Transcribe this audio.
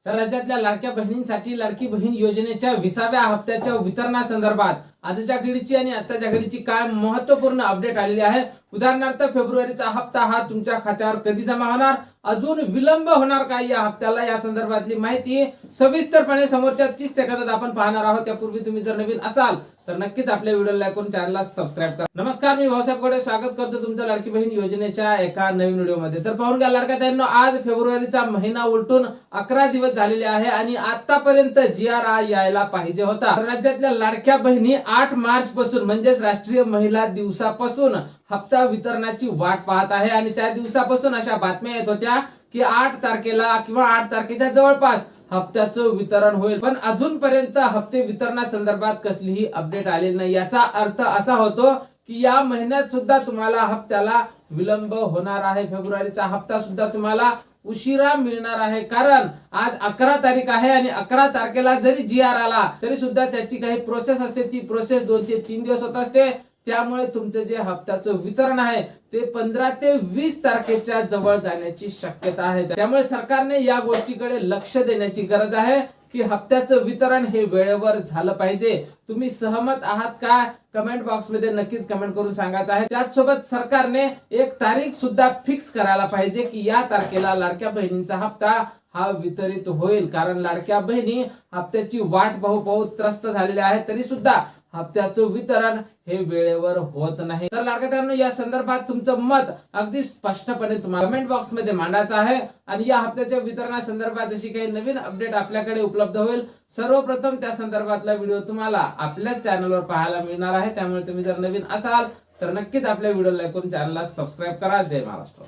तर राज्यातल्या लाडक्या बहिणींसाठी लाडकी बहीण योजनेच्या 20व्या हप्त्याच्या वितरणासंदर्भात आजच्या घडीची आणि आताच्या घडीची काय महत्त्वपूर्ण अपडेट आलेली आहे। उदाहरणार्थ फेब्रुवारीचा हप्ता हा तुमच्या खात्यावर कधी जमा होणार, अजून विलंब होणार का या हप्त्याला, या संदर्भातली माहिती सविस्तरपणे समोरच्या 30 सेकंदात आपण पाहणार आहोत। त्यापूर्वी तुम्ही जर नवीन असाल तर नक्कीच आपल्या व्हिडिओला लाईक करून चॅनलला सबस्क्राइब करा। नमस्कार, मी भाऊसाहेब कोडे स्वागत करतो तुमचं लाडकी बहीण योजनेच्या एका नवीन व्हिडिओमध्ये। तर पाहून घ्या लाडक्या बहिणींनो, आज फेब्रुवारीचा महिना उलटून 11 दिवस झालेले आहे आणि आतापर्यंत GR यायला पाहिजे होता। राज्यातल्या लाडक्या बहिणी 8 मार्च पासून म्हणजेच राष्ट्रीय महिला दिवसापासून हप्ता वितरणाची वाट पाहत आहे आणि त्या दिवसापासून अशा बातम्या येत होत्या की 8 तारखेला किंवा 8 तारखेच्या जवळपास हप्त्याचं वितरण होईल, पण अजूनपर्यंत हप्ते वितरणासंदर्भात कसलीही अपडेट आलेली नाही। याचा अर्थ असा होतो की या महिन्यात सुद्धा तुम्हाला हप्त्याला विलंब होणार आहे। फेब्रुवारीचा हप्ता सुद्धा तुम्हाला उशिरा मिळणार आहे, कारण आज 11 तारीख आहे आणि 11 तारखेला जरी GR आला तरी सुद्धा त्याची काही प्रोसेस असते, ती प्रोसेस 2 ते 3 दिवस होत असते। त्यामुळे तुमचं जे हप्त्याचं वितरण आहे ते 15 ते 20 तारखेच्या जवळ जाण्याची शक्यता आहे। त्यामुळे सरकारने या गोष्टीकडे लक्ष देण्याची गरज आहे की हप्त्याचं वितरण हे वेळेवर झालं पाहिजे। तुम्ही सहमत आहात का? कमेंट बॉक्स मध्ये नक्कीच कमेंट करून सांगायचं आहे। त्याचसोबत सरकारने एक तारीख सुद्धा फिक्स करायला पाहिजे की या तारखेला लाडक्या बहिणींचा हप्ता हा वितरित होईल, कारण लाडक्या बहिणी हप्त्याची वाट पाहू त्रस्त झालेल्या आहेत, तरी सुद्धा हप्त्याचं वितरण हे वेळेवर होत नाही। तर लाडक्या बहिणींनो, या संदर्भात तुमचं मत अगदी स्पष्टपणे तुम्हाला कमेंट बॉक्स मध्ये मांडायचं आहे आणि या हप्त्याच्या वितरणासंदर्भात जशी काही नवीन अपडेट आपल्याकडे उपलब्ध होईल, सर्वप्रथम त्या संदर्भातला व्हिडिओ तुम्हाला आपल्याच चॅनलवर पाहायला मिळणार आहे। त्यामुळे तुम्ही जर नवीन असाल तर नक्कीच आपल्या व्हिडिओला लाईक करून चॅनलला सबस्क्राइब करा। जय महाराष्ट्र।